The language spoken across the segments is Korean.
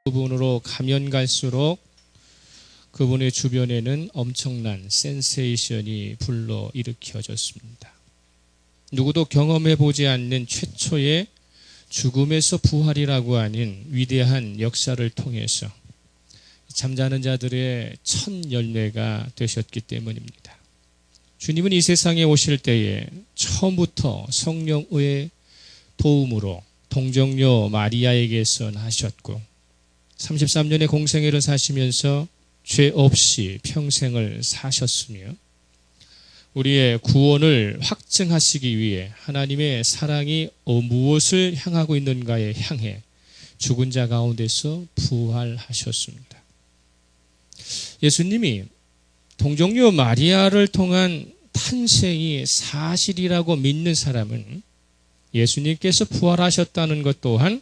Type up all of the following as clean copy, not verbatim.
부분으로 가면 갈수록 그분의 주변에는 엄청난 센세이션이 불러일으켜졌습니다. 누구도 경험해 보지 않는 최초의 죽음에서 부활이라고 하는 위대한 역사를 통해서 잠자는 자들의 첫 열매가 되셨기 때문입니다. 주님은 이 세상에 오실 때에 처음부터 성령의 도움으로 동정녀 마리아에게서 나셨고 33년의 공생애를 사시면서 죄 없이 평생을 사셨으며 우리의 구원을 확증하시기 위해 하나님의 사랑이 무엇을 향하고 있는가에 향해 죽은 자 가운데서 부활하셨습니다. 예수님이 동정녀 마리아를 통한 탄생이 사실이라고 믿는 사람은 예수님께서 부활하셨다는 것 또한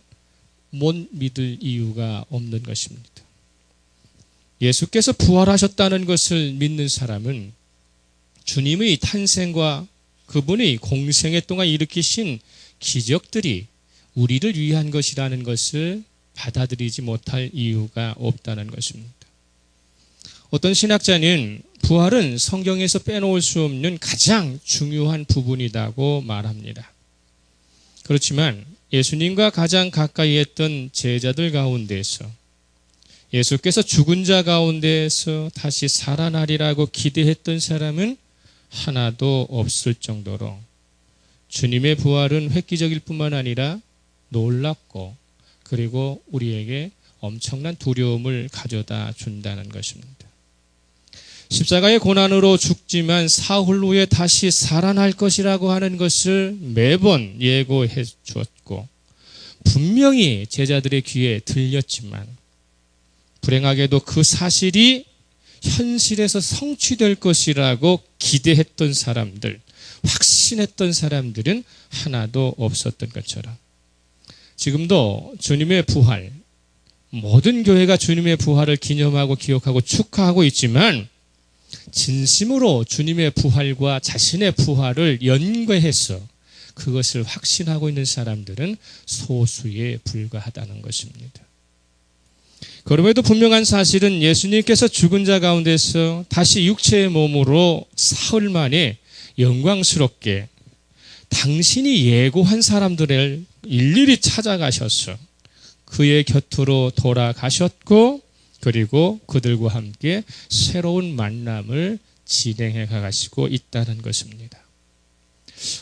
못 믿을 이유가 없는 것입니다. 예수께서 부활하셨다는 것을 믿는 사람은 주님의 탄생과 그분의 공생애 동안 일으키신 기적들이 우리를 위한 것이라는 것을 받아들이지 못할 이유가 없다는 것입니다. 어떤 신학자는 부활은 성경에서 빼놓을 수 없는 가장 중요한 부분이라고 말합니다. 그렇지만 예수님과 가장 가까이 했던 제자들 가운데서 예수께서 죽은 자 가운데서 다시 살아나리라고 기대했던 사람은 하나도 없을 정도로 주님의 부활은 획기적일 뿐만 아니라 놀랍고 그리고 우리에게 엄청난 두려움을 가져다 준다는 것입니다. 십자가의 고난으로 죽지만 사흘 후에 다시 살아날 것이라고 하는 것을 매번 예고해 주었고 분명히 제자들의 귀에 들렸지만 불행하게도 그 사실이 현실에서 성취될 것이라고 기대했던 사람들, 확신했던 사람들은 하나도 없었던 것처럼 지금도 주님의 부활, 모든 교회가 주님의 부활을 기념하고 기억하고 축하하고 있지만 진심으로 주님의 부활과 자신의 부활을 연계해서 그것을 확신하고 있는 사람들은 소수에 불과하다는 것입니다. 그럼에도 분명한 사실은 예수님께서 죽은 자 가운데서 다시 육체의 몸으로 사흘 만에 영광스럽게 당신이 예고한 사람들을 일일이 찾아가셔서 그의 곁으로 돌아가셨고 그리고 그들과 함께 새로운 만남을 진행해 가시고 있다는 것입니다.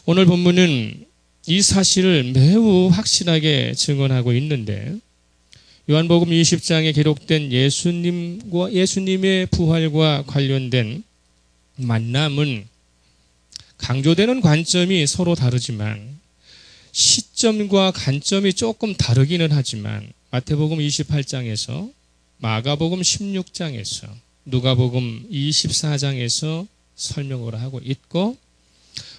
오늘 본문은 이 사실을 매우 확실하게 증언하고 있는데 요한복음 20장에 기록된 예수님과 예수님의 부활과 관련된 만남은 강조되는 관점이 서로 다르지만 시점과 관점이 조금 다르기는 하지만 마태복음 28장에서 마가복음 16장에서 누가복음 24장에서 설명을 하고 있고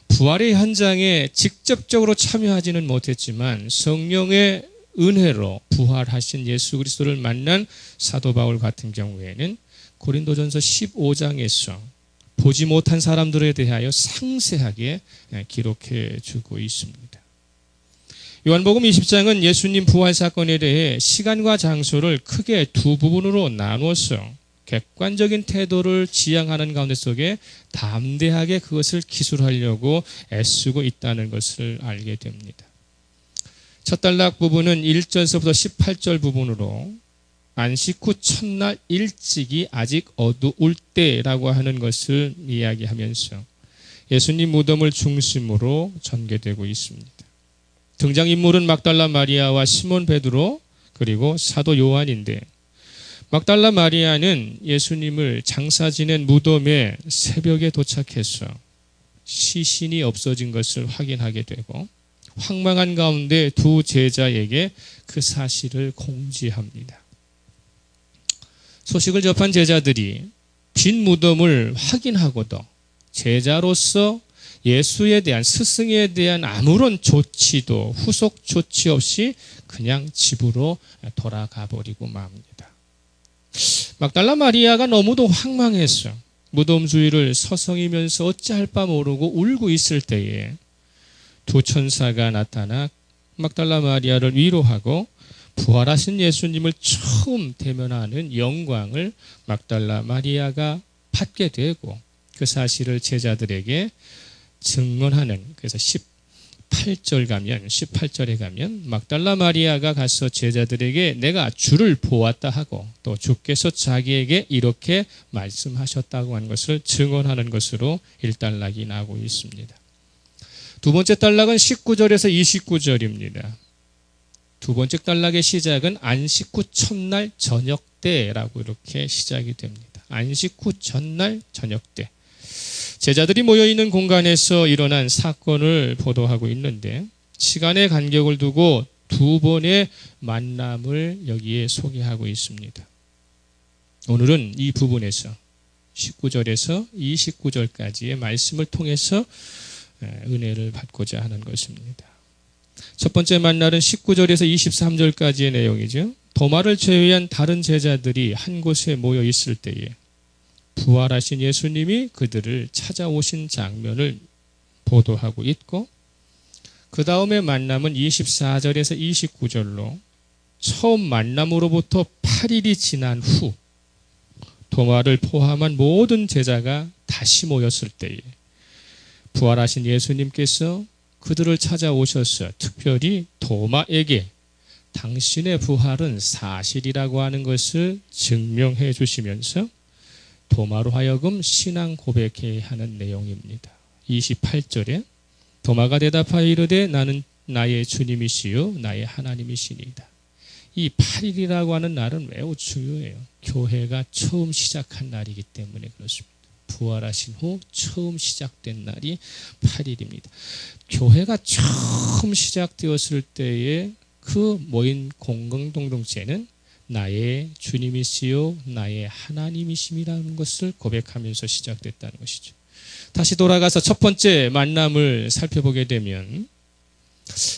부활의 현장에 직접적으로 참여하지는 못했지만 성령의 은혜로 부활하신 예수 그리스도를 만난 사도 바울 같은 경우에는 고린도전서 15장에서 보지 못한 사람들에 대하여 상세하게 기록해 주고 있습니다. 요한복음 20장은 예수님 부활 사건에 대해 시간과 장소를 크게 두 부분으로 나누어서 객관적인 태도를 지향하는 가운데 속에 담대하게 그것을 기술하려고 애쓰고 있다는 것을 알게 됩니다. 첫 단락 부분은 1절서부터 18절 부분으로 안식 후 첫날 일찍이 아직 어두울 때라고 하는 것을 이야기하면서 예수님 무덤을 중심으로 전개되고 있습니다. 등장인물은 막달라 마리아와 시몬 베드로 그리고 사도 요한인데 막달라 마리아는 예수님을 장사 지낸 무덤에 새벽에 도착해서 시신이 없어진 것을 확인하게 되고 황망한 가운데 두 제자에게 그 사실을 공지합니다. 소식을 접한 제자들이 빈 무덤을 확인하고도 제자로서 예수에 대한 스승에 대한 아무런 조치도 후속 조치 없이 그냥 집으로 돌아가 버리고 맙니다. 막달라 마리아가 너무도 황망해서 무덤 주위를 서성이면서 어찌할 바 모르고 울고 있을 때에 두 천사가 나타나 막달라 마리아를 위로하고 부활하신 예수님을 처음 대면하는 영광을 막달라 마리아가 받게 되고 그 사실을 제자들에게 증언하는, 그래서 18절에 가면 막달라 마리아가 가서 제자들에게 내가 주를 보았다 하고 또 주께서 자기에게 이렇게 말씀하셨다고 하는 것을 증언하는 것으로 일단락이 나오고 있습니다. 두 번째 단락은 19절에서 29절입니다. 두 번째 단락의 시작은 안식 후 첫날 저녁 때라고 이렇게 시작이 됩니다. 안식 후 첫날 저녁 때. 제자들이 모여있는 공간에서 일어난 사건을 보도하고 있는데 시간의 간격을 두고 두 번의 만남을 여기에 소개하고 있습니다. 오늘은 이 부분에서 19절에서 29절까지의 말씀을 통해서 은혜를 받고자 하는 것입니다. 첫 번째 만날은 19절에서 23절까지의 내용이죠. 도마를 제외한 다른 제자들이 한 곳에 모여 있을 때에 부활하신 예수님이 그들을 찾아오신 장면을 보도하고 있고, 그 다음에 만남은 24절에서 29절로 처음 만남으로부터 8일이 지난 후 도마를 포함한 모든 제자가 다시 모였을 때에 부활하신 예수님께서 그들을 찾아오셔서 특별히 도마에게 당신의 부활은 사실이라고 하는 것을 증명해 주시면서 도마로 하여금 신앙 고백해야 하는 내용입니다. 28절에 도마가 대답하여 이르되 나는 나의 주님이시요 나의 하나님이시니이다. 이 8일이라고 하는 날은 매우 중요해요. 교회가 처음 시작한 날이기 때문에 그렇습니다. 부활하신 후 처음 시작된 날이 8일입니다. 교회가 처음 시작되었을 때에 그 모인 공동체는 나의 주님이시요 나의 하나님이심이라는 것을 고백하면서 시작됐다는 것이죠. 다시 돌아가서 첫 번째 만남을 살펴보게 되면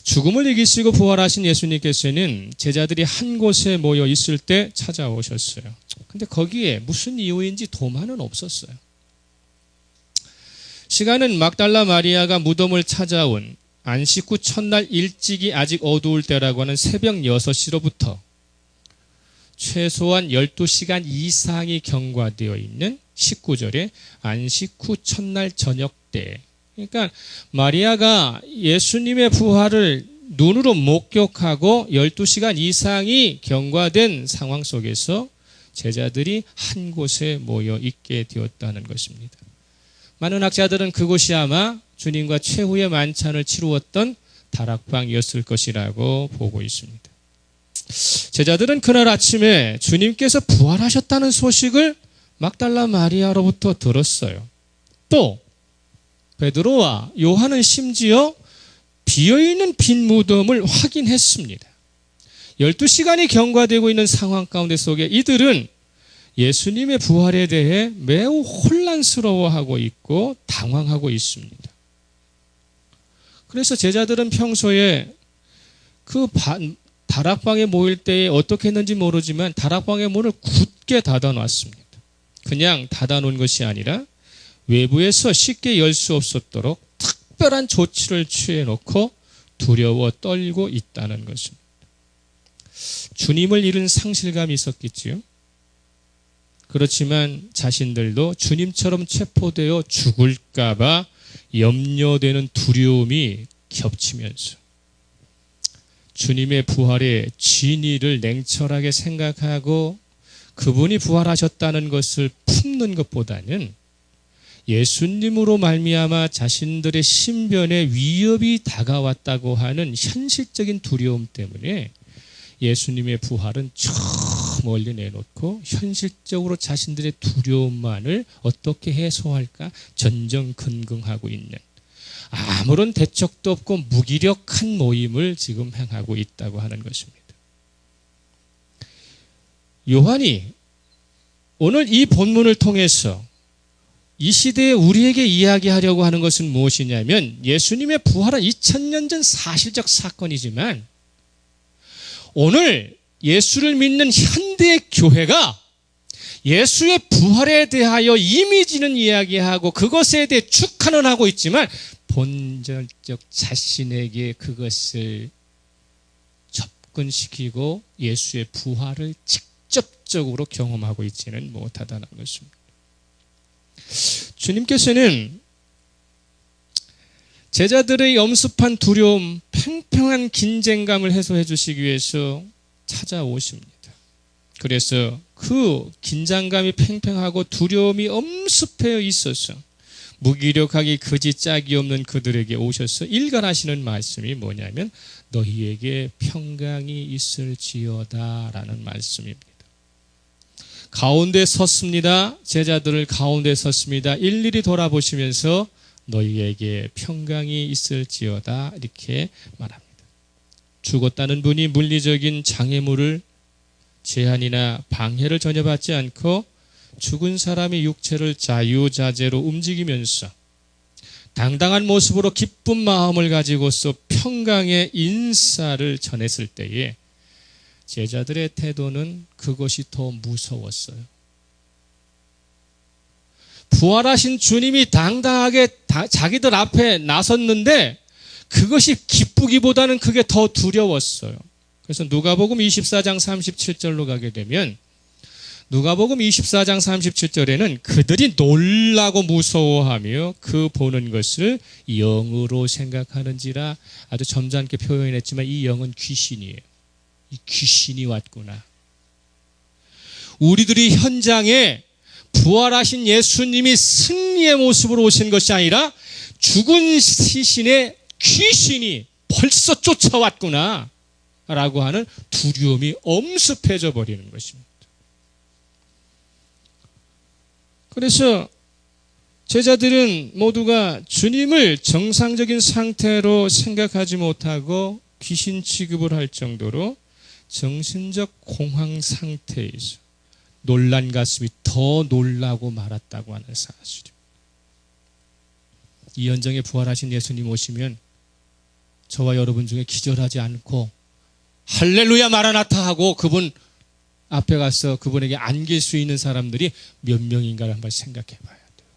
죽음을 이기시고 부활하신 예수님께서는 제자들이 한 곳에 모여 있을 때 찾아오셨어요. 근데 거기에 무슨 이유인지 도마는 없었어요. 시간은 막달라 마리아가 무덤을 찾아온 안식 후 첫날 일찍이 아직 어두울 때라고 하는 새벽 6시로부터 최소한 12시간 이상이 경과되어 있는 19절에 안식 후 첫날 저녁 때. 그러니까 마리아가 예수님의 부활을 눈으로 목격하고 12시간 이상이 경과된 상황 속에서 제자들이 한 곳에 모여 있게 되었다는 것입니다. 많은 학자들은 그곳이 아마 주님과 최후의 만찬을 치루었던 다락방이었을 것이라고 보고 있습니다. 제자들은 그날 아침에 주님께서 부활하셨다는 소식을 막달라 마리아로부터 들었어요. 또 베드로와 요한은 심지어 비어있는 빈 무덤을 확인했습니다. 12시간이 경과되고 있는 상황 가운데 속에 이들은 예수님의 부활에 대해 매우 혼란스러워하고 있고 당황하고 있습니다. 그래서 제자들은 평소에 그 다락방에 모일 때에 어떻게 했는지 모르지만 다락방의 문을 굳게 닫아놨습니다. 그냥 닫아놓은 것이 아니라 외부에서 쉽게 열 수 없었도록 특별한 조치를 취해놓고 두려워 떨고 있다는 것입니다. 주님을 잃은 상실감이 있었겠지요. 그렇지만 자신들도 주님처럼 체포되어 죽을까 봐 염려되는 두려움이 겹치면서 주님의 부활의 진리를 냉철하게 생각하고 그분이 부활하셨다는 것을 품는 것보다는 예수님으로 말미암아 자신들의 신변에 위협이 다가왔다고 하는 현실적인 두려움 때문에 예수님의 부활은 저 멀리 내놓고 현실적으로 자신들의 두려움만을 어떻게 해소할까 전전긍긍하고 있는 아무런 대책도 없고 무기력한 모임을 지금 행하고 있다고 하는 것입니다. 요한이 오늘 이 본문을 통해서 이 시대에 우리에게 이야기하려고 하는 것은 무엇이냐면 예수님의 부활은 2000년 전 사실적 사건이지만 오늘 예수를 믿는 현대의 교회가 예수의 부활에 대하여 이미지는 이야기하고 그것에 대해 축하는 하고 있지만 본질적 자신에게 그것을 접근시키고 예수의 부활을 직접적으로 경험하고 있지는 못하다는 것입니다. 주님께서는 제자들의 엄습한 두려움, 팽팽한 긴장감을 해소해 주시기 위해서 찾아오십니다. 그래서 그 긴장감이 팽팽하고 두려움이 엄습해 있어서 무기력하기 거짓 짝이 없는 그들에게 오셔서 일갈하시는 말씀이 뭐냐면 너희에게 평강이 있을지어다 라는 말씀입니다. 가운데 섰습니다. 제자들을 가운데 섰습니다. 일일이 돌아보시면서 너희에게 평강이 있을지어다 이렇게 말합니다. 죽었다는 분이 물리적인 장애물을 제한이나 방해를 전혀 받지 않고 죽은 사람이 육체를 자유자재로 움직이면서 당당한 모습으로 기쁜 마음을 가지고서 평강의 인사를 전했을 때에 제자들의 태도는 그것이 더 무서웠어요. 부활하신 주님이 당당하게 자기들 앞에 나섰는데 그것이 기쁘기보다는 그게 더 두려웠어요. 그래서 누가복음 24장 37절로 가게 되면 누가복음 24장 37절에는 그들이 놀라고 무서워하며 그 보는 것을 영으로 생각하는지라 아주 점잖게 표현했지만 이 영은 귀신이에요. 이 귀신이 왔구나. 우리들이 현장에 부활하신 예수님이 승리의 모습으로 오신 것이 아니라 죽은 시신의 귀신이 벌써 쫓아왔구나 라고 하는 두려움이 엄습해져 버리는 것입니다. 그래서 제자들은 모두가 주님을 정상적인 상태로 생각하지 못하고 귀신 취급을 할 정도로 정신적 공황 상태에서 놀란 가슴이 더 놀라고 말았다고 하는 사실입니다. 이 현장에 부활하신 예수님 오시면 저와 여러분 중에 기절하지 않고 할렐루야 마라나타 하고 그분 앞에 가서 그분에게 안길 수 있는 사람들이 몇 명인가를 한번 생각해 봐야 돼요.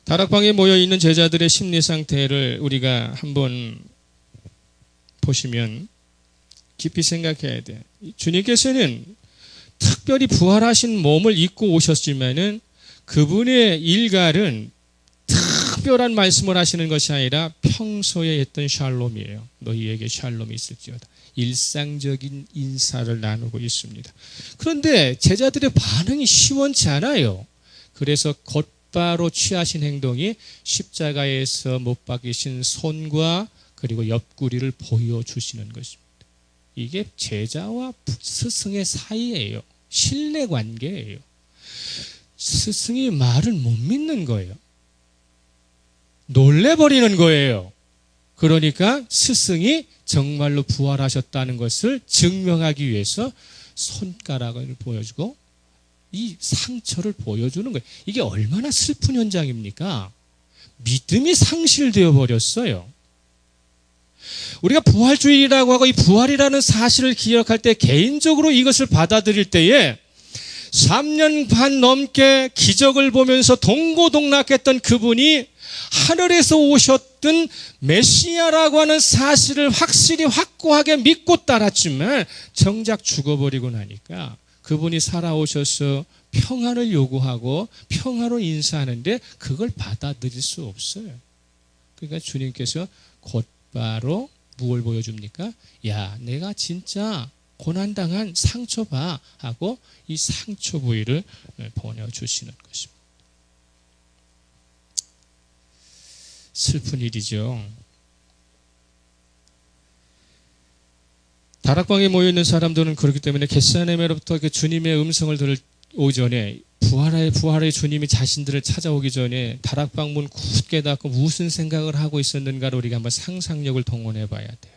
다락방에 모여있는 제자들의 심리 상태를 우리가 한번 보시면 깊이 생각해야 돼요. 주님께서는 특별히 부활하신 몸을 입고 오셨지만은 그분의 일갈은 특별한 말씀을 하시는 것이 아니라 평소에 했던 샬롬이에요. 너희에게 샬롬이 있을지어다. 일상적인 인사를 나누고 있습니다. 그런데 제자들의 반응이 시원치 않아요. 그래서 곧바로 취하신 행동이 십자가에서 못 박이신 손과 그리고 옆구리를 보여주시는 것입니다. 이게 제자와 스승의 사이예요. 신뢰관계예요. 스승이 말을 못 믿는 거예요. 놀래버리는 거예요. 그러니까 스승이 정말로 부활하셨다는 것을 증명하기 위해서 손가락을 보여주고 이 상처를 보여주는 거예요. 이게 얼마나 슬픈 현장입니까? 믿음이 상실되어 버렸어요. 우리가 부활주의라고 하고 이 부활이라는 사실을 기억할 때 개인적으로 이것을 받아들일 때에 3년 반 넘게 기적을 보면서 동고동락했던 그분이 하늘에서 오셨던 메시아라고 하는 사실을 확실히 확고하게 믿고 따랐지만 정작 죽어버리고 나니까 그분이 살아오셔서 평안을 요구하고 평화로 인사하는데 그걸 받아들일 수 없어요. 그러니까 주님께서 곧바로 무엇을 보여줍니까? 야, 내가 진짜 고난당한 상처 봐 하고 이 상처 부위를 보내주시는 것입니다. 슬픈 일이죠. 다락방에 모여있는 사람들은 그렇기 때문에 겟세마네로부터 주님의 음성을 들을 오전에 부활의 주님이 자신들을 찾아오기 전에 다락방 문 굳게 닫고 무슨 생각을 하고 있었는가를 우리가 한번 상상력을 동원해 봐야 돼요.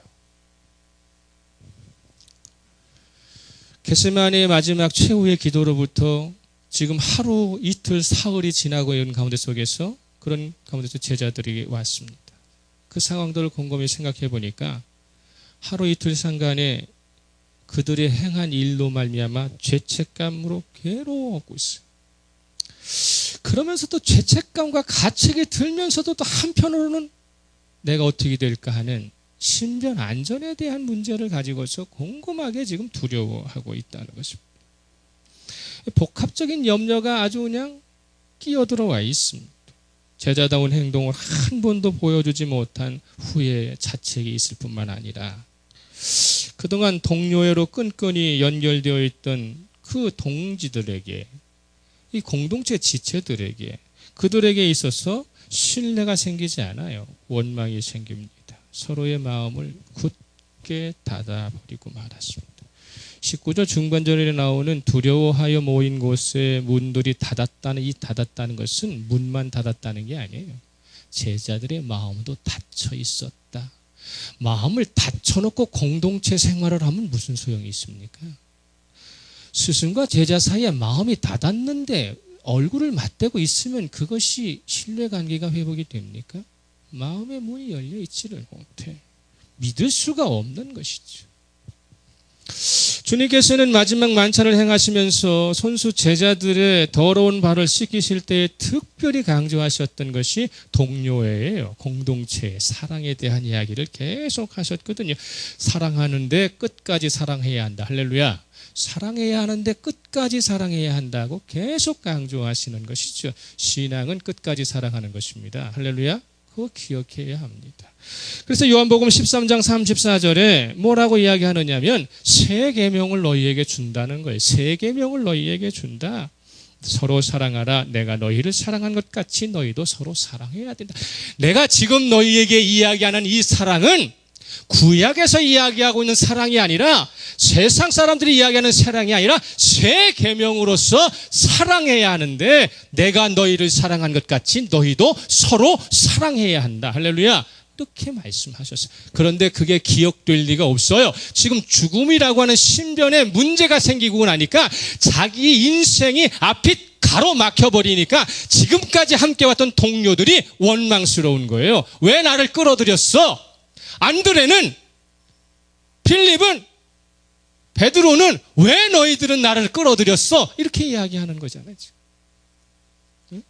겟세마네의 마지막 최후의 기도로부터 지금 하루 이틀 사흘이 지나고 있는 가운데 속에서 그런 가운데서 제자들이 왔습니다. 그 상황들을 곰곰이 생각해 보니까 하루 이틀 상간에 그들의 행한 일로 말미암아 죄책감으로 괴로워하고 있어요. 그러면서도 죄책감과 가책이 들면서도 또 한편으로는 내가 어떻게 될까 하는 신변 안전에 대한 문제를 가지고서 곰곰하게 지금 두려워하고 있다는 것입니다. 복합적인 염려가 아주 그냥 끼어들어와 있습니다. 제자다운 행동을 한 번도 보여주지 못한 후회 자책이 있을 뿐만 아니라 그동안 동료애로 끈끈이 연결되어 있던 그 동지들에게, 이 공동체 지체들에게, 그들에게 있어서 신뢰가 생기지 않아요. 원망이 생깁니다. 서로의 마음을 굳게 닫아버리고 말았습니다. 19절 중반절에 나오는 두려워하여 모인 곳에 문들이 닫았다는, 이 닫았다는 것은 문만 닫았다는 게 아니에요. 제자들의 마음도 닫혀 있었다. 마음을 닫혀놓고 공동체 생활을 하면 무슨 소용이 있습니까? 스승과 제자 사이에 마음이 닫았는데 얼굴을 맞대고 있으면 그것이 신뢰관계가 회복이 됩니까? 마음의 문이 열려 있지를 못해. 믿을 수가 없는 것이죠. 주님께서는 마지막 만찬을 행하시면서 손수 제자들의 더러운 발을 씻기실 때 특별히 강조하셨던 것이 동료애예요. 공동체의 사랑에 대한 이야기를 계속 하셨거든요. 사랑하는데 끝까지 사랑해야 한다. 할렐루야. 사랑해야 하는데 끝까지 사랑해야 한다고 계속 강조하시는 것이죠. 신앙은 끝까지 사랑하는 것입니다. 할렐루야. 그거 기억해야 합니다. 그래서 요한복음 13장 34절에 뭐라고 이야기하느냐면 새 계명을 너희에게 준다는 거예요. 새 계명을 너희에게 준다. 서로 사랑하라. 내가 너희를 사랑한 것 같이 너희도 서로 사랑해야 된다. 내가 지금 너희에게 이야기하는 이 사랑은 구약에서 이야기하고 있는 사랑이 아니라 세상 사람들이 이야기하는 사랑이 아니라 새 계명으로서 사랑해야 하는데 내가 너희를 사랑한 것 같이 너희도 서로 사랑해야 한다. 할렐루야. 이렇게 말씀하셨어요. 그런데 그게 기억될 리가 없어요. 지금 죽음이라고 하는 신변에 문제가 생기고 나니까 자기 인생이 앞이 가로막혀버리니까 지금까지 함께 왔던 동료들이 원망스러운 거예요. 왜 나를 끌어들였어? 안드레는, 필립은, 베드로는 왜 너희들은 나를 끌어들였어? 이렇게 이야기하는 거잖아요. 응?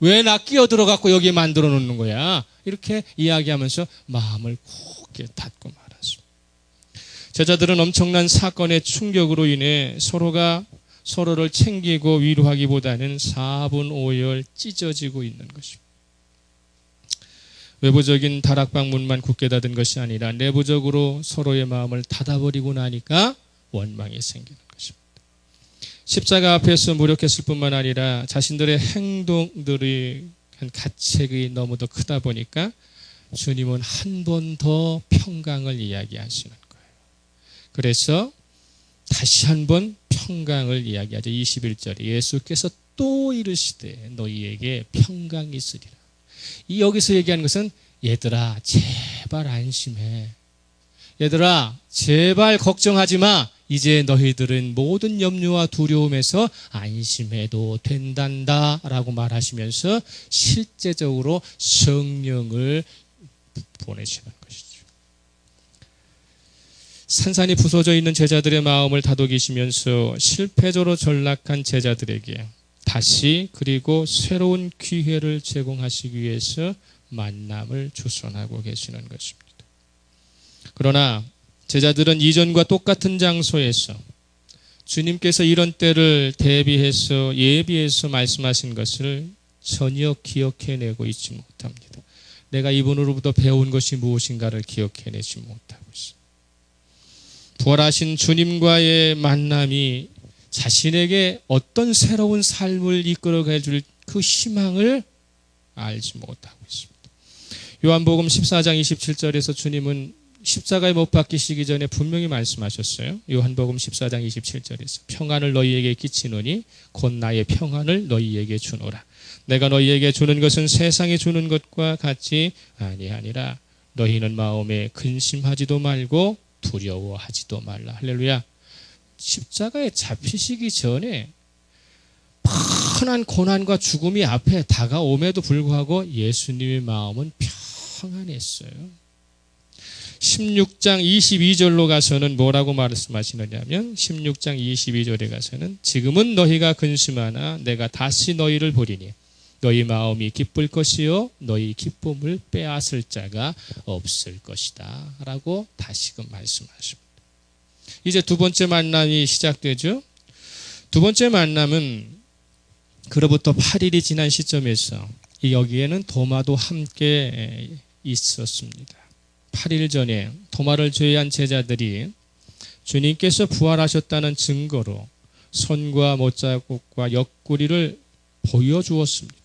왜 나 끼어들어갖고 여기에 만들어 놓는 거야? 이렇게 이야기하면서 마음을 굳게 닫고 말았습니다. 제자들은 엄청난 사건의 충격으로 인해 서로가 서로를 챙기고 위로하기보다는 4분 5열 찢어지고 있는 것입니다. 외부적인 다락방 문만 굳게 닫은 것이 아니라 내부적으로 서로의 마음을 닫아버리고 나니까 원망이 생기는 것입니다. 십자가 앞에서 무력했을 뿐만 아니라 자신들의 행동들이 가책이 너무도 크다 보니까 주님은 한 번 더 평강을 이야기하시는 거예요. 그래서 다시 한번 평강을 이야기하죠. 21절에 예수께서 또 이르시되 너희에게 평강이 있으리라. 이 여기서 얘기하는 것은 얘들아 제발 안심해. 얘들아 제발 걱정하지 마. 이제 너희들은 모든 염려와 두려움에서 안심해도 된단다 라고 말하시면서 실제적으로 성령을 보내시는 것이죠. 산산이 부서져 있는 제자들의 마음을 다독이시면서 실패조로 전락한 제자들에게 다시 그리고 새로운 기회를 제공하시기 위해서 만남을 주선하고 계시는 것입니다. 그러나 제자들은 이전과 똑같은 장소에서 주님께서 이런 때를 대비해서 예비해서 말씀하신 것을 전혀 기억해내고 있지 못합니다. 내가 이분으로부터 배운 것이 무엇인가를 기억해내지 못하고 있습니다. 부활하신 주님과의 만남이 자신에게 어떤 새로운 삶을 이끌어가 줄 그 희망을 알지 못하고 있습니다. 요한복음 14장 27절에서 주님은 십자가에 못 박히시기 전에 분명히 말씀하셨어요. 요한복음 14장 27절에서 평안을 너희에게 끼치노니 곧 나의 평안을 너희에게 주노라. 내가 너희에게 주는 것은 세상에 주는 것과 같이 아니하니라. 너희는 마음에 근심하지도 말고 두려워하지도 말라. 할렐루야. 십자가에 잡히시기 전에 뻔한 고난과 죽음이 앞에 다가옴에도 불구하고 예수님의 마음은 평안했어요. 16장 22절로 가서는 뭐라고 말씀하시느냐면 16장 22절에 가서는 지금은 너희가 근심하나 내가 다시 너희를 보리니 너희 마음이 기쁠 것이요 너희 기쁨을 빼앗을 자가 없을 것이다 라고 다시금 말씀하십니다. 이제 두 번째 만남이 시작되죠. 두 번째 만남은 그로부터 8일이 지난 시점에서 여기에는 도마도 함께 있었습니다. 8일 전에 도마를 제외한 제자들이 주님께서 부활하셨다는 증거로 손과 못자국과 옆구리를 보여주었습니다.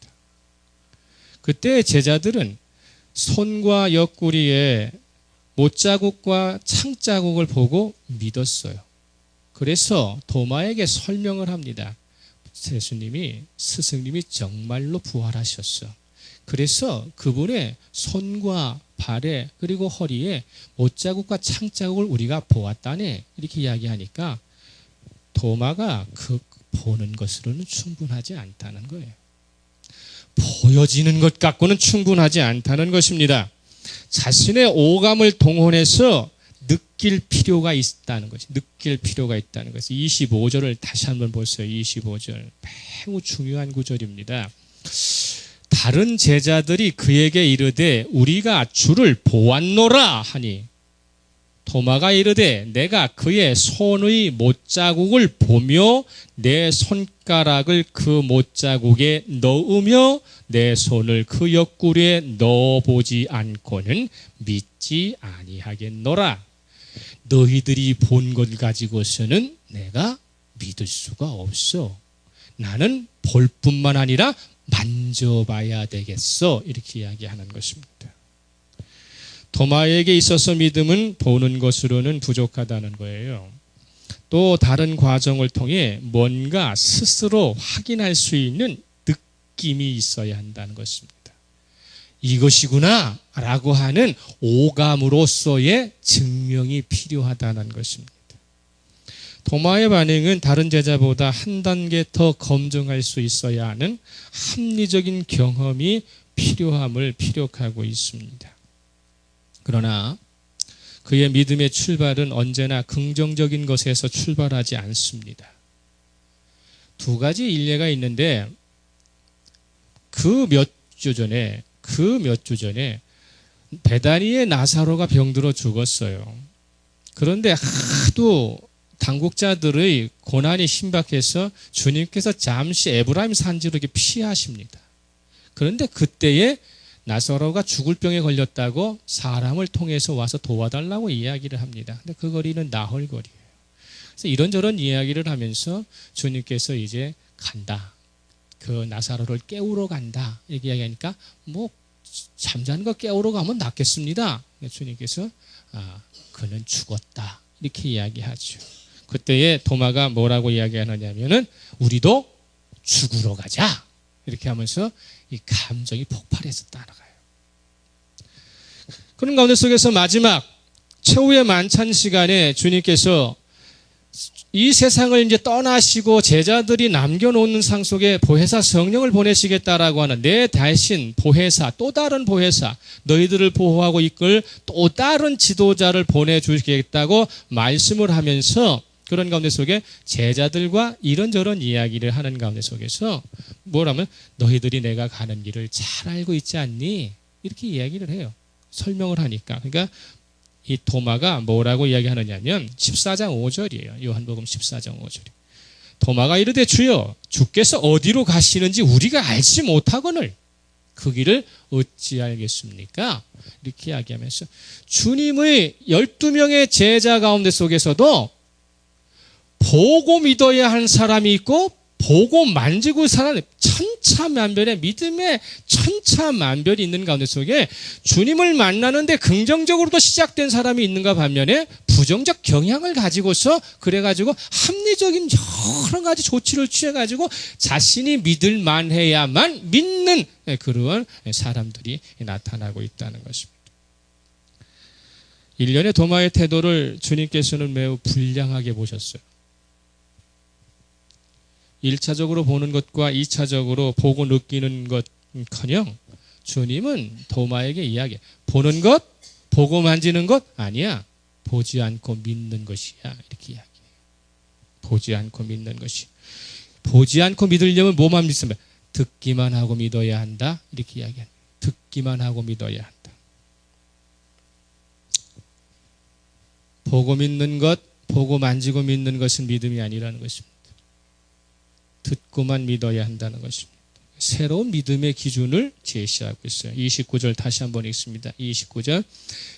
그때 제자들은 손과 옆구리에 못자국과 창자국을 보고 믿었어요. 그래서 도마에게 설명을 합니다. 스승님이 정말로 부활하셨어. 그래서 그분의 손과 발에 그리고 허리에 못자국과 창자국을 우리가 보았다네. 이렇게 이야기하니까 도마가 그 보는 것으로는 충분하지 않다는 거예요. 보여지는 것 갖고는 충분하지 않다는 것입니다. 자신의 오감을 동원해서 느낄 필요가 있다는 것이, 느낄 필요가 있다는 것이. 25절을 다시 한번 보세요. 25절 매우 중요한 구절입니다. 다른 제자들이 그에게 이르되 우리가 주를 보았노라 하니 도마가 이르되 내가 그의 손의 못자국을 보며 내 손가락을 그 못자국에 넣으며 내 손을 그 옆구리에 넣어보지 않고는 믿지 아니하겠노라. 너희들이 본 것 가지고서는 내가 믿을 수가 없어. 나는 볼 뿐만 아니라 만져봐야 되겠어. 이렇게 이야기하는 것입니다. 도마에게 있어서 믿음은 보는 것으로는 부족하다는 거예요. 또 다른 과정을 통해 뭔가 스스로 확인할 수 있는 느낌이 있어야 한다는 것입니다. 이것이구나 라고 하는 오감으로서의 증명이 필요하다는 것입니다. 도마의 반응은 다른 제자보다 한 단계 더 검증할 수 있어야 하는 합리적인 경험이 필요함을 피력하고 있습니다. 그러나 그의 믿음의 출발은 언제나 긍정적인 것에서 출발하지 않습니다. 두 가지 일례가 있는데 그 몇 주 전에 베다니의 나사로가 병들어 죽었어요. 그런데 하도 당국자들의 고난이 심박해서 주님께서 잠시 에브라임 산지로 이렇게 피하십니다. 그런데 그때에 나사로가 죽을 병에 걸렸다고 사람을 통해서 와서 도와달라고 이야기를 합니다. 근데 그 거리는 나홀 거리예요. 그래서 이런저런 이야기를 하면서 주님께서 이제 간다. 그 나사로를 깨우러 간다. 이렇게 이야기하니까 뭐 잠자는 거 깨우러 가면 낫겠습니다. 주님께서 그는 죽었다. 이렇게 이야기하죠. 그때에 도마가 뭐라고 이야기하느냐면은 우리도 죽으러 가자. 이렇게 하면서 이 감정이 폭발해서 따라가요. 그런 가운데 속에서 마지막 최후의 만찬 시간에 주님께서 이 세상을 이제 떠나시고 제자들이 남겨놓는 상 속에 보혜사 성령을 보내시겠다라고 하는 내 대신 보혜사, 또 다른 보혜사, 너희들을 보호하고 이끌 또 다른 지도자를 보내주시겠다고 말씀을 하면서 그런 가운데 속에 제자들과 이런저런 이야기를 하는 가운데 속에서 뭐라면 너희들이 내가 가는 길을 잘 알고 있지 않니? 이렇게 이야기를 해요. 설명을 하니까. 그러니까 이 도마가 뭐라고 이야기하느냐면 14장 5절이에요. 요한복음 14장 5절. 도마가 이르되 주여 주께서 어디로 가시는지 우리가 알지 못하거늘 그 길을 어찌 알겠습니까? 이렇게 이야기하면서 주님의 12명의 제자 가운데 속에서도 보고 믿어야 하는 사람이 있고 보고 만지고 사는 천차만별의 믿음의 천차만별이 있는 가운데 속에 주님을 만나는데 긍정적으로도 시작된 사람이 있는가 반면에 부정적 경향을 가지고서 그래가지고 합리적인 여러 가지 조치를 취해가지고 자신이 믿을 만해야만 믿는 그런 사람들이 나타나고 있다는 것입니다. 일련의 도마의 태도를 주님께서는 매우 불량하게 보셨어요. 1차적으로 보는 것과 2차적으로 보고 느끼는 것커녕 주님은 도마에게 이야기해. 보는 것, 보고 만지는 것 아니야. 보지 않고 믿는 것이야. 이렇게 이야기해요. 보지 않고 믿는 것이. 보지 않고 믿으려면 뭐만 믿으면 듣기만 하고 믿어야 한다. 이렇게 이야기합니다. 듣기만 하고 믿어야 한다. 보고 믿는 것, 보고 만지고 믿는 것은 믿음이 아니라는 것입니다. 듣고만 믿어야 한다는 것입니다. 새로운 믿음의 기준을 제시하고 있어요. 29절 다시 한번 읽습니다. 29절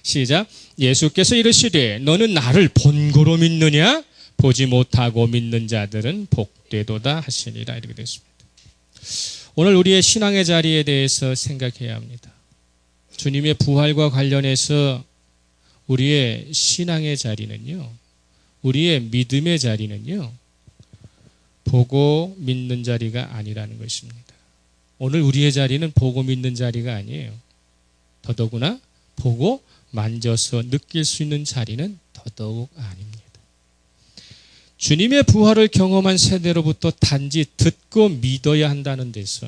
시작. 예수께서 이르시되 너는 나를 본고로 믿느냐? 보지 못하고 믿는 자들은 복되도다 하시니라. 이렇게 됐습니다. 오늘 우리의 신앙의 자리에 대해서 생각해야 합니다. 주님의 부활과 관련해서 우리의 신앙의 자리는요, 우리의 믿음의 자리는요, 보고 믿는 자리가 아니라는 것입니다. 오늘 우리의 자리는 보고 믿는 자리가 아니에요. 더더구나 보고 만져서 느낄 수 있는 자리는 더더욱 아닙니다. 주님의 부활을 경험한 세대로부터 단지 듣고 믿어야 한다는 데서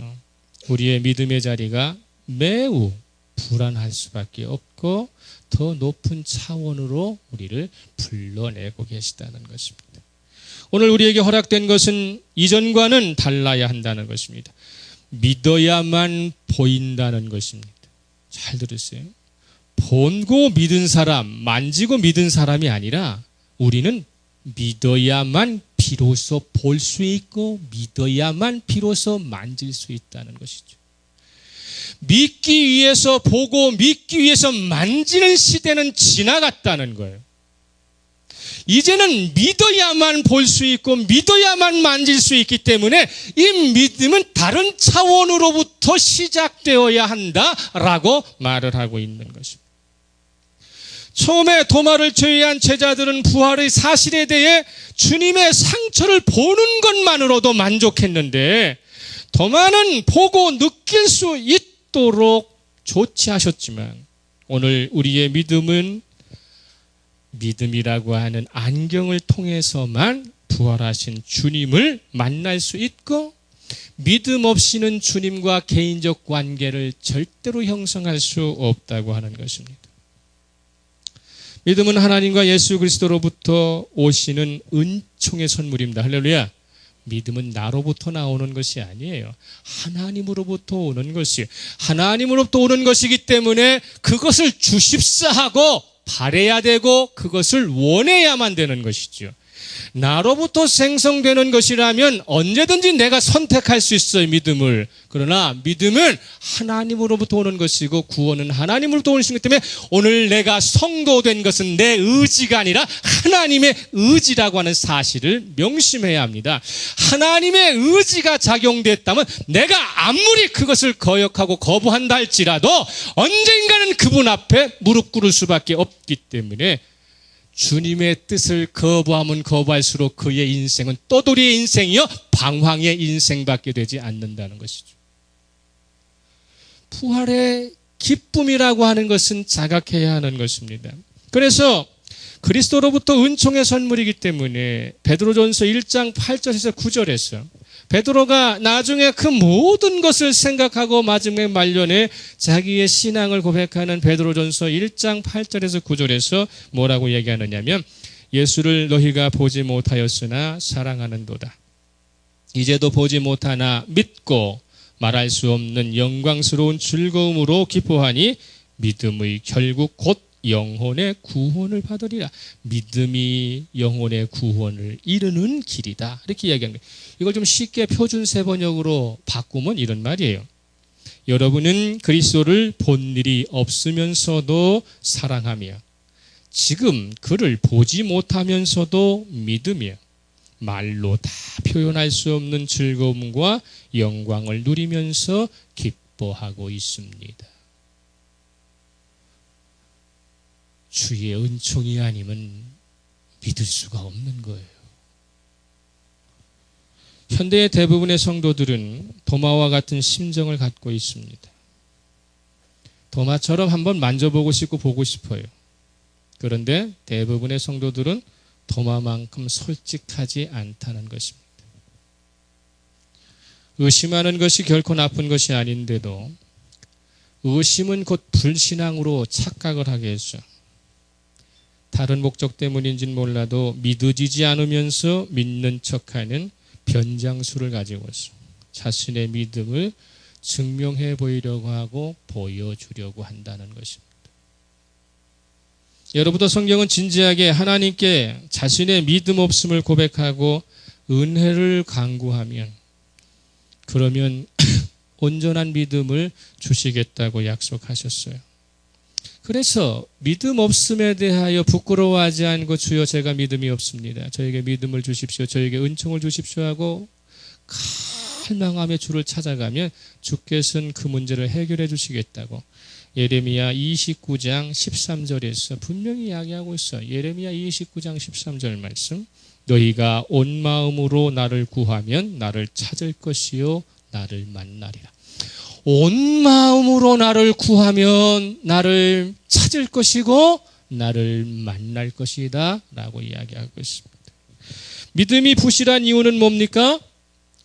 우리의 믿음의 자리가 매우 불안할 수밖에 없고 더 높은 차원으로 우리를 불러내고 계시다는 것입니다. 오늘 우리에게 허락된 것은 이전과는 달라야 한다는 것입니다. 믿어야만 보인다는 것입니다. 잘 들으세요. 보고 믿은 사람, 만지고 믿은 사람이 아니라 우리는 믿어야만 비로소 볼 수 있고 믿어야만 비로소 만질 수 있다는 것이죠. 믿기 위해서 보고 믿기 위해서 만지는 시대는 지나갔다는 거예요. 이제는 믿어야만 볼 수 있고 믿어야만 만질 수 있기 때문에 이 믿음은 다른 차원으로부터 시작되어야 한다라고 말을 하고 있는 것입니다. 처음에 도마를 제외한 제자들은 부활의 사실에 대해 주님의 상처를 보는 것만으로도 만족했는데 도마는 보고 느낄 수 있도록 조치하셨지만 오늘 우리의 믿음은 믿음이라고 하는 안경을 통해서만 부활하신 주님을 만날 수 있고 믿음 없이는 주님과 개인적 관계를 절대로 형성할 수 없다고 하는 것입니다. 믿음은 하나님과 예수 그리스도로부터 오시는 은총의 선물입니다. 할렐루야. 믿음은 나로부터 나오는 것이 아니에요. 하나님으로부터 오는 것이에요. 하나님으로부터 오는 것이기 때문에 그것을 주십사 하고 바라야 되고 그것을 원해야만 되는 것이죠. 나로부터 생성되는 것이라면 언제든지 내가 선택할 수 있어요, 믿음을. 그러나 믿음은 하나님으로부터 오는 것이고 구원은 하나님으로부터 오는 것이기 때문에 오늘 내가 성도된 것은 내 의지가 아니라 하나님의 의지라고 하는 사실을 명심해야 합니다. 하나님의 의지가 작용됐다면 내가 아무리 그것을 거역하고 거부한다 할지라도 언젠가는 그분 앞에 무릎 꿇을 수밖에 없기 때문에 주님의 뜻을 거부하면 거부할수록 그의 인생은 떠돌이의 인생이요 방황의 인생밖에 되지 않는다는 것이죠. 부활의 기쁨이라고 하는 것은 자각해야 하는 것입니다. 그래서 그리스도로부터 은총의 선물이기 때문에 베드로전서 1장 8절에서 9절에서 베드로가 나중에 그 모든 것을 생각하고 마지막 말년에 자기의 신앙을 고백하는 베드로전서 1장 8절에서 9절에서 뭐라고 얘기하느냐면 예수를 너희가 보지 못하였으나 사랑하는도다. 이제도 보지 못하나 믿고 말할 수 없는 영광스러운 즐거움으로 기뻐하니 믿음의 결국 곧 영혼의 구원을 받으리라. 믿음이 영혼의 구원을 이루는 길이다. 이렇게 이야기합니다. 이걸 좀 쉽게 표준 세번역으로 바꾸면 이런 말이에요. 여러분은 그리스도를 본 일이 없으면서도 사랑하며 지금 그를 보지 못하면서도 믿으며 말로 다 표현할 수 없는 즐거움과 영광을 누리면서 기뻐하고 있습니다. 주의 은총이 아니면 믿을 수가 없는 거예요. 현대의 대부분의 성도들은 도마와 같은 심정을 갖고 있습니다. 도마처럼 한번 만져보고 싶고 보고 싶어요. 그런데 대부분의 성도들은 도마만큼 솔직하지 않다는 것입니다. 의심하는 것이 결코 나쁜 것이 아닌데도 의심은 곧 불신앙으로 착각을 하게 해서 다른 목적 때문인지는 몰라도 믿어지지 않으면서 믿는 척하는 변장수를 가지고 있어. 자신의 믿음을 증명해 보이려고 하고 보여주려고 한다는 것입니다. 여러분도 성경은 진지하게 하나님께 자신의 믿음 없음을 고백하고 은혜를 간구하면 그러면 온전한 믿음을 주시겠다고 약속하셨어요. 그래서 믿음 없음에 대하여 부끄러워하지 않고 주여 제가 믿음이 없습니다. 저에게 믿음을 주십시오. 저에게 은총을 주십시오 하고 갈망하며 주를 찾아가면 주께서는 그 문제를 해결해 주시겠다고 예레미야 29장 13절에서 분명히 이야기하고 있어요. 예레미야 29장 13절 말씀. 너희가 온 마음으로 나를 구하면 나를 찾을 것이요 나를 만나리라. 온 마음으로 나를 구하면 나를 찾을 것이고 나를 만날 것이다 라고 이야기하고 있습니다. 믿음이 부실한 이유는 뭡니까?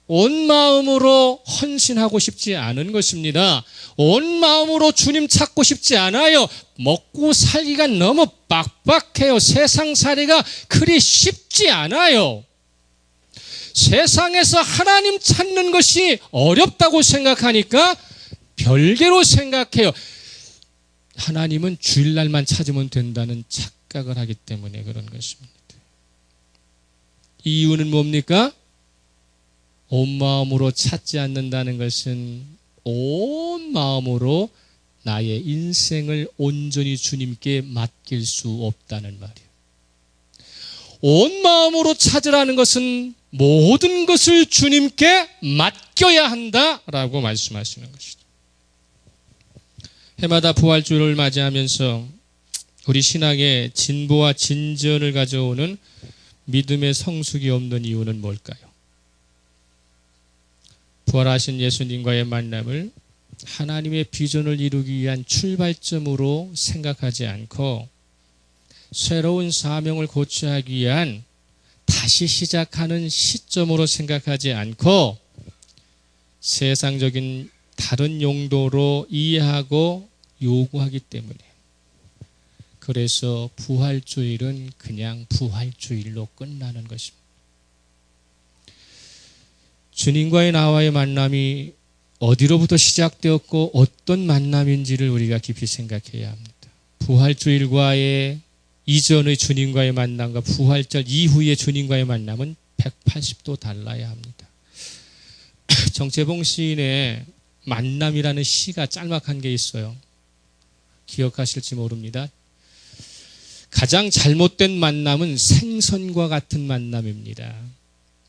온 마음으로 헌신하고 싶지 않은 것입니다. 온 마음으로 주님 찾고 싶지 않아요. 먹고 살기가 너무 빡빡해요. 세상살이가 그리 쉽지 않아요. 세상에서 하나님 찾는 것이 어렵다고 생각하니까 별개로 생각해요. 하나님은 주일날만 찾으면 된다는 착각을 하기 때문에 그런 것입니다. 이유는 뭡니까? 온 마음으로 찾지 않는다는 것은 온 마음으로 나의 인생을 온전히 주님께 맡길 수 없다는 말이에요. 온 마음으로 찾으라는 것은 모든 것을 주님께 맡겨야 한다라고 말씀하시는 것이죠. 해마다 부활주일을 맞이하면서 우리 신앙의 진보와 진전을 가져오는 믿음의 성숙이 없는 이유는 뭘까요? 부활하신 예수님과의 만남을 하나님의 비전을 이루기 위한 출발점으로 생각하지 않고 새로운 사명을 고취하기 위한 다시 시작하는 시점으로 생각하지 않고 세상적인 다른 용도로 이해하고 요구하기 때문에 그래서 부활주일은 그냥 부활주일로 끝나는 것입니다. 주님과의 나와의 만남이 어디로부터 시작되었고 어떤 만남인지를 우리가 깊이 생각해야 합니다. 부활주일과의 이전의 주님과의 만남과 부활절 이후의 주님과의 만남은 180도 달라야 합니다. 정채봉 시인의 만남이라는 시가 짤막한 게 있어요. 기억하실지 모릅니다. 가장 잘못된 만남은 생선과 같은 만남입니다.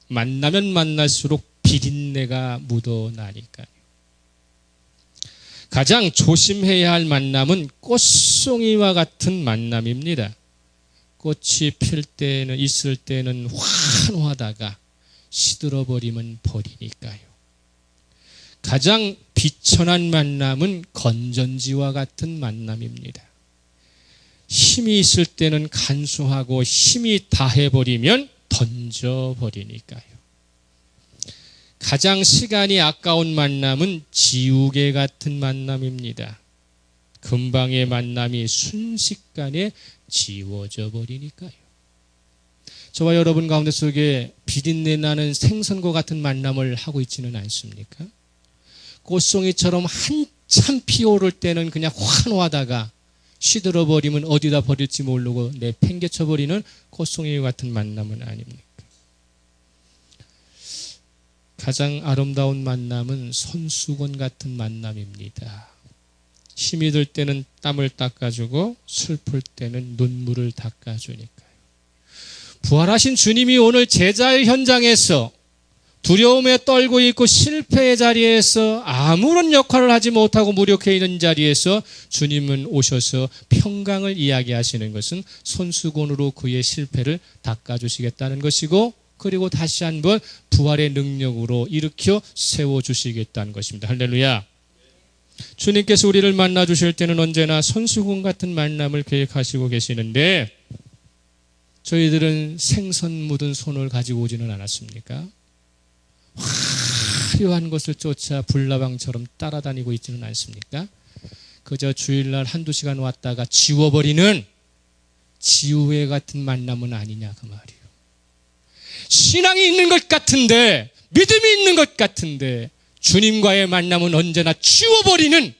만나면 만날수록 비린내가 묻어나니까요. 가장 조심해야 할 만남은 꽃송이와 같은 만남입니다. 꽃이 필 때는 있을 때는 환호하다가 시들어버리면 버리니까요. 가장 비천한 만남은 건전지와 같은 만남입니다. 힘이 있을 때는 간수하고 힘이 다해버리면 던져버리니까요. 가장 시간이 아까운 만남은 지우개 같은 만남입니다. 금방의 만남이 순식간에 지워져 버리니까요. 저와 여러분 가운데 속에 비린내 나는 생선과 같은 만남을 하고 있지는 않습니까? 꽃송이처럼 한참 피어오를 때는 그냥 환호하다가 시들어 버리면 어디다 버릴지 모르고 내팽개쳐 버리는 꽃송이 같은 만남은 아닙니까? 가장 아름다운 만남은 손수건 같은 만남입니다. 힘이 들 때는 땀을 닦아주고 슬플 때는 눈물을 닦아주니까요. 부활하신 주님이 오늘 제자의 현장에서 두려움에 떨고 있고 실패의 자리에서 아무런 역할을 하지 못하고 무력해 있는 자리에서 주님은 오셔서 평강을 이야기하시는 것은 손수건으로 그의 실패를 닦아주시겠다는 것이고 그리고 다시 한번 부활의 능력으로 일으켜 세워주시겠다는 것입니다. 할렐루야. 주님께서 우리를 만나주실 때는 언제나 손수건 같은 만남을 계획하시고 계시는데 저희들은 생선 묻은 손을 가지고 오지는 않았습니까? 화려한 것을 쫓아 불나방처럼 따라다니고 있지는 않습니까? 그저 주일날 한두 시간 왔다가 지워버리는 지우개 같은 만남은 아니냐 그 말이에요. 신앙이 있는 것 같은데 믿음이 있는 것 같은데 주님과의 만남은 언제나 지워버리는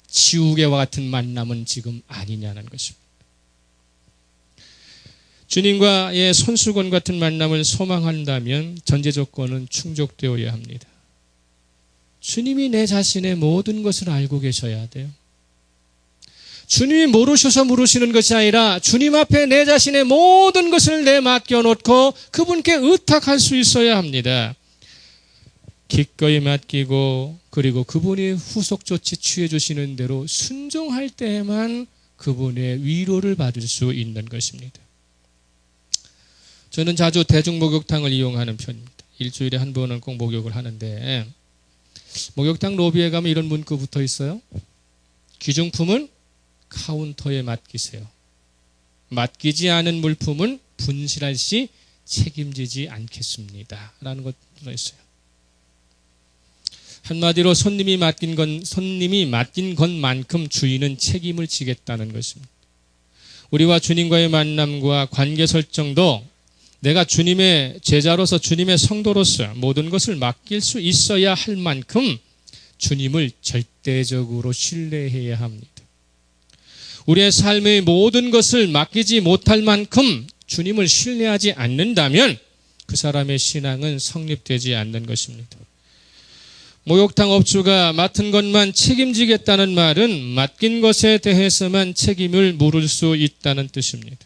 지우개와 같은 만남은 지금 아니냐는 것입니다. 주님과의 손수건 같은 만남을 소망한다면 전제 조건은 충족되어야 합니다. 주님이 내 자신의 모든 것을 알고 계셔야 돼요. 주님이 모르셔서 물으시는 것이 아니라 주님 앞에 내 자신의 모든 것을 내맡겨놓고 그분께 의탁할 수 있어야 합니다. 기꺼이 맡기고 그리고 그분이 후속 조치 취해 주시는 대로 순종할 때에만 그분의 위로를 받을 수 있는 것입니다. 저는 자주 대중목욕탕을 이용하는 편입니다. 일주일에 한 번은 꼭 목욕을 하는데 목욕탕 로비에 가면 이런 문구 붙어 있어요. 귀중품은 카운터에 맡기세요. 맡기지 않은 물품은 분실할 시 책임지지 않겠습니다. 라는 것 들어 있어요. 한마디로 손님이 맡긴 것만큼 주인은 책임을 지겠다는 것입니다. 우리와 주님과의 만남과 관계 설정도 내가 주님의 제자로서 주님의 성도로서 모든 것을 맡길 수 있어야 할 만큼 주님을 절대적으로 신뢰해야 합니다. 우리의 삶의 모든 것을 맡기지 못할 만큼 주님을 신뢰하지 않는다면 그 사람의 신앙은 성립되지 않는 것입니다. 목욕탕 업주가 맡은 것만 책임지겠다는 말은 맡긴 것에 대해서만 책임을 물을 수 있다는 뜻입니다.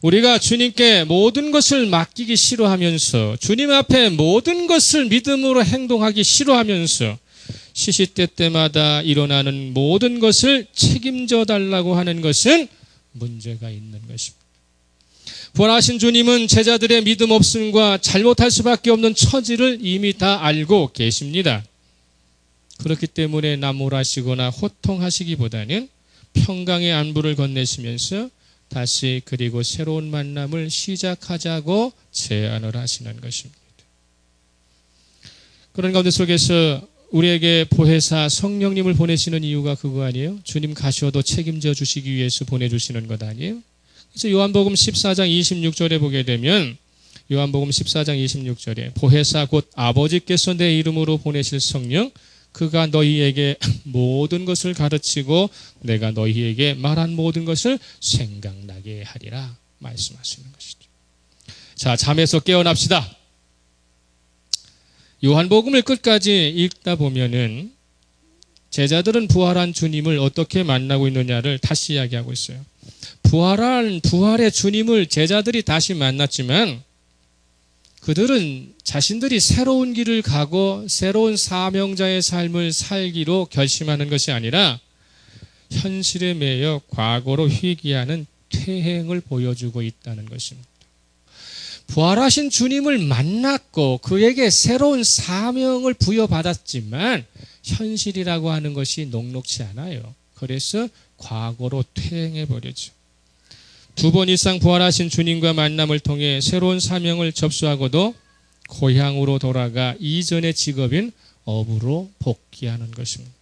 우리가 주님께 모든 것을 맡기기 싫어하면서 주님 앞에 모든 것을 믿음으로 행동하기 싫어하면서 시시때때마다 일어나는 모든 것을 책임져 달라고 하는 것은 문제가 있는 것입니다. 부활하신 주님은 제자들의 믿음 없음과 잘못할 수밖에 없는 처지를 이미 다 알고 계십니다. 그렇기 때문에 나무라시거나 호통하시기보다는 평강의 안부를 건네시면서 다시 그리고 새로운 만남을 시작하자고 제안을 하시는 것입니다. 그런 가운데 속에서 우리에게 보혜사 성령님을 보내시는 이유가 그거 아니에요? 주님 가셔도 책임져 주시기 위해서 보내주시는 것 아니에요? 그래서 요한복음 14장 26절에 보게 되면 요한복음 14장 26절에 보혜사 곧 아버지께서 내 이름으로 보내실 성령 그가 너희에게 모든 것을 가르치고 내가 너희에게 말한 모든 것을 생각나게 하리라 말씀하시는 것이죠. 자, 잠에서 깨어납시다. 요한복음을 끝까지 읽다 보면은 제자들은 부활한 주님을 어떻게 만나고 있느냐를 다시 이야기하고 있어요. 부활의 주님을 제자들이 다시 만났지만 그들은 자신들이 새로운 길을 가고 새로운 사명자의 삶을 살기로 결심하는 것이 아니라 현실에 매여 과거로 회귀하는 퇴행을 보여주고 있다는 것입니다. 부활하신 주님을 만났고 그에게 새로운 사명을 부여받았지만 현실이라고 하는 것이 녹록지 않아요. 그래서 과거로 퇴행해버리죠. 2번 이상 부활하신 주님과 만남을 통해 새로운 사명을 접수하고도 고향으로 돌아가 이전의 직업인 어부로 복귀하는 것입니다.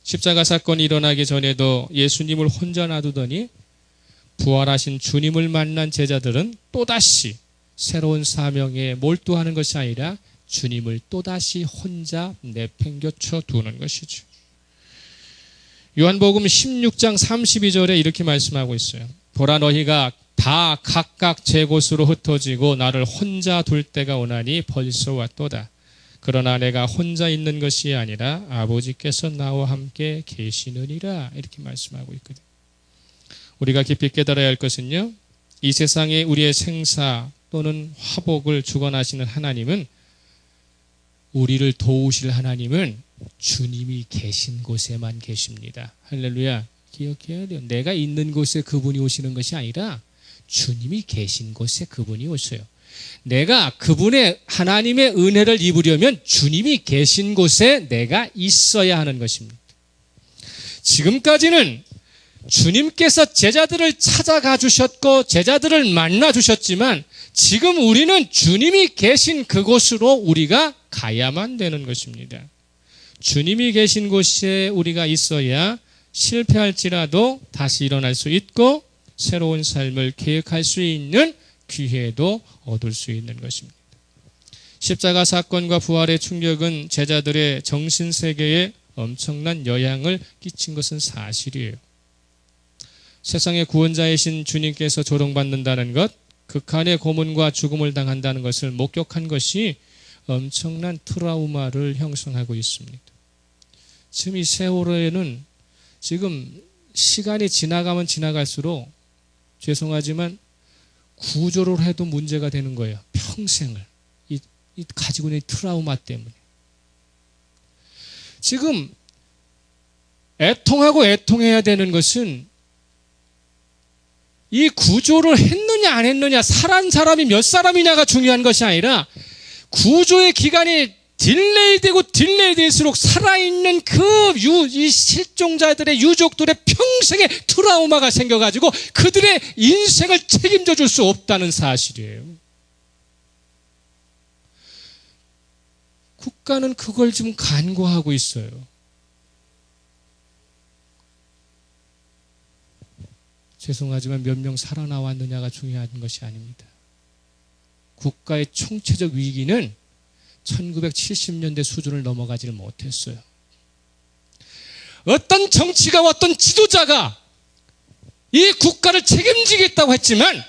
십자가 사건이 일어나기 전에도 예수님을 혼자 놔두더니 부활하신 주님을 만난 제자들은 또다시 새로운 사명에 몰두하는 것이 아니라 주님을 또다시 혼자 내팽겨쳐 두는 것이죠. 요한복음 16장 32절에 이렇게 말씀하고 있어요. 보라 너희가 다 각각 제 곳으로 흩어지고 나를 혼자 둘 때가 오나니 벌써 왔도다. 그러나 내가 혼자 있는 것이 아니라 아버지께서 나와 함께 계시느니라 이렇게 말씀하고 있거든요. 우리가 깊이 깨달아야 할 것은요. 이 세상에 우리의 생사 또는 화복을 주관하시는 하나님은 우리를 도우실 하나님은 주님이 계신 곳에만 계십니다. 할렐루야. 기억해야 돼요. 내가 있는 곳에 그분이 오시는 것이 아니라 주님이 계신 곳에 그분이 오셔요. 내가 그분의 하나님의 은혜를 입으려면 주님이 계신 곳에 내가 있어야 하는 것입니다. 지금까지는 주님께서 제자들을 찾아가 주셨고 제자들을 만나 주셨지만 지금 우리는 주님이 계신 그곳으로 우리가 가야만 되는 것입니다. 주님이 계신 곳에 우리가 있어야 실패할지라도 다시 일어날 수 있고 새로운 삶을 계획할 수 있는 기회도 얻을 수 있는 것입니다. 십자가 사건과 부활의 충격은 제자들의 정신세계에 엄청난 영향을 끼친 것은 사실이에요. 세상의 구원자이신 주님께서 조롱받는다는 것, 극한의 고문과 죽음을 당한다는 것을 목격한 것이 엄청난 트라우마를 형성하고 있습니다. 지금 이 세월호에는 지금 시간이 지나가면 지나갈수록 죄송하지만 구조를 해도 문제가 되는 거예요. 평생을. 이 가지고 있는 트라우마 때문에. 지금 애통하고 애통해야 되는 것은 이 구조를 했느냐 안 했느냐, 살아난 사람이 몇 사람이냐가 중요한 것이 아니라 구조의 기간이 딜레이될수록 살아있는 이 실종자들의 유족들의 평생의 트라우마가 생겨가지고 그들의 인생을 책임져 줄 수 없다는 사실이에요. 국가는 그걸 지금 간과하고 있어요. 죄송하지만 몇 명 살아나왔느냐가 중요한 것이 아닙니다. 국가의 총체적 위기는 1970년대 수준을 넘어가지를 못했어요. 어떤 정치가 어떤 지도자가 이 국가를 책임지겠다고 했지만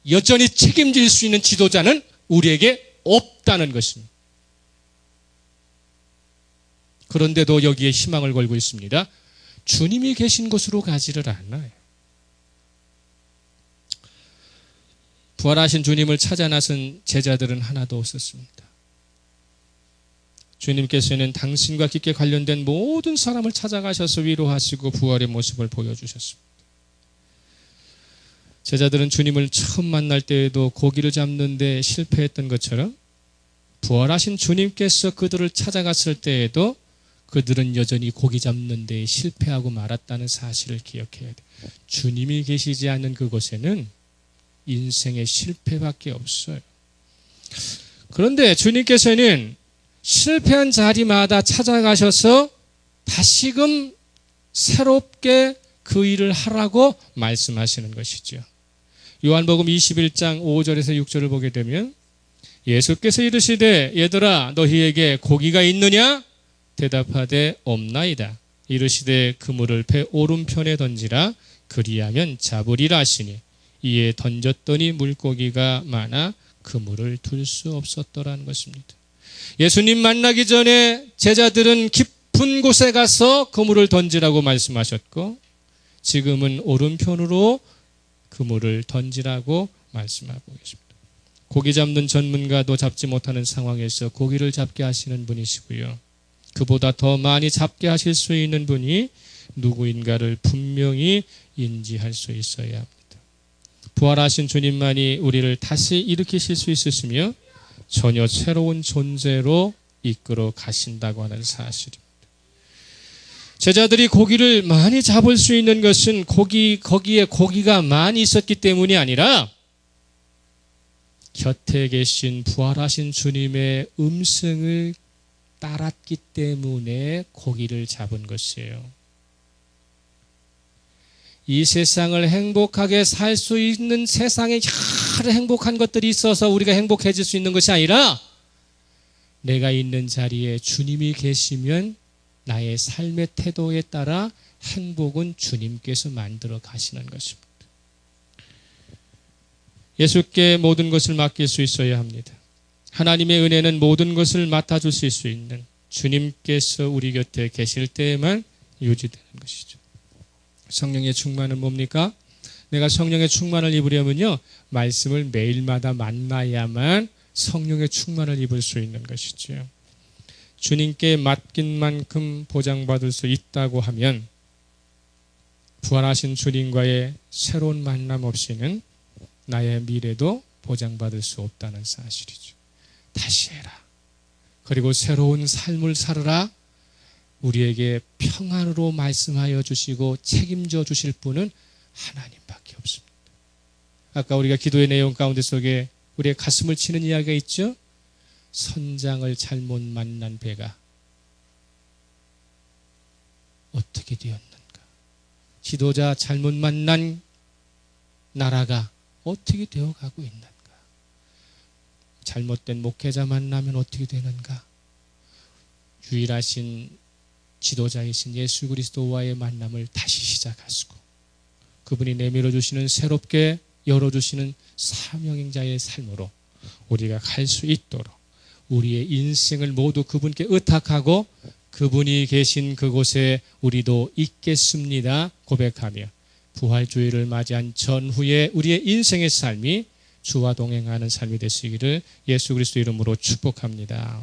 여전히 책임질 수 있는 지도자는 우리에게 없다는 것입니다. 그런데도 여기에 희망을 걸고 있습니다. 주님이 계신 곳으로 가지를 않아요. 부활하신 주님을 찾아 나선 제자들은 하나도 없었습니다. 주님께서는 당신과 깊게 관련된 모든 사람을 찾아가셔서 위로하시고 부활의 모습을 보여주셨습니다. 제자들은 주님을 처음 만날 때에도 고기를 잡는 데 실패했던 것처럼 부활하신 주님께서 그들을 찾아갔을 때에도 그들은 여전히 고기 잡는 데 실패하고 말았다는 사실을 기억해야 돼요. 주님이 계시지 않는 그곳에는 인생의 실패밖에 없어요. 그런데 주님께서는 실패한 자리마다 찾아가셔서 다시금 새롭게 그 일을 하라고 말씀하시는 것이죠. 요한복음 21장 5절에서 6절을 보게 되면 예수께서 이르시되 얘들아 너희에게 고기가 있느냐? 대답하되 없나이다. 이르시되 그물을 배 오른편에 던지라 그리하면 잡으리라 하시니 이에 던졌더니 물고기가 많아 그물을 둘 수 없었더라는 것입니다. 예수님 만나기 전에 제자들은 깊은 곳에 가서 그물을 던지라고 말씀하셨고 지금은 오른편으로 그물을 던지라고 말씀하고 계십니다. 고기 잡는 전문가도 잡지 못하는 상황에서 고기를 잡게 하시는 분이시고요. 그보다 더 많이 잡게 하실 수 있는 분이 누구인가를 분명히 인지할 수 있어야 합니다. 부활하신 주님만이 우리를 다시 일으키실 수 있으시며 전혀 새로운 존재로 이끌어 가신다고 하는 사실입니다. 제자들이 고기를 많이 잡을 수 있는 것은 거기에 고기가 많이 있었기 때문이 아니라 곁에 계신 부활하신 주님의 음성을 따랐기 때문에 고기를 잡은 것이에요. 이 세상을 행복하게 살 수 있는 세상에 여러 행복한 것들이 있어서 우리가 행복해질 수 있는 것이 아니라 내가 있는 자리에 주님이 계시면 나의 삶의 태도에 따라 행복은 주님께서 만들어 가시는 것입니다. 예수께 모든 것을 맡길 수 있어야 합니다. 하나님의 은혜는 모든 것을 맡아주실 수 있는 주님께서 우리 곁에 계실 때에만 유지되는 것이죠. 성령의 충만은 뭡니까? 내가 성령의 충만을 입으려면요, 말씀을 매일마다 만나야만 성령의 충만을 입을 수 있는 것이죠. 주님께 맡긴 만큼 보장받을 수 있다고 하면 부활하신 주님과의 새로운 만남 없이는 나의 미래도 보장받을 수 없다는 사실이죠. 다시 해라. 그리고 새로운 삶을 살아라. 우리에게 평안으로 말씀하여 주시고 책임져 주실 분은 하나님밖에 없습니다. 아까 우리가 기도의 내용 가운데 속에 우리의 가슴을 치는 이야기가 있죠. 선장을 잘못 만난 배가 어떻게 되었는가? 지도자 잘못 만난 나라가 어떻게 되어가고 있는가? 잘못된 목회자 만나면 어떻게 되는가? 유일하신 지도자이신 예수 그리스도와의 만남을 다시 시작하시고 그분이 내밀어 주시는 새롭게 열어주시는 사명행자의 삶으로 우리가 갈 수 있도록 우리의 인생을 모두 그분께 의탁하고 그분이 계신 그곳에 우리도 있겠습니다 고백하며 부활주의를 맞이한 전후에 우리의 인생의 삶이 주와 동행하는 삶이 되시기를 예수 그리스도 이름으로 축복합니다.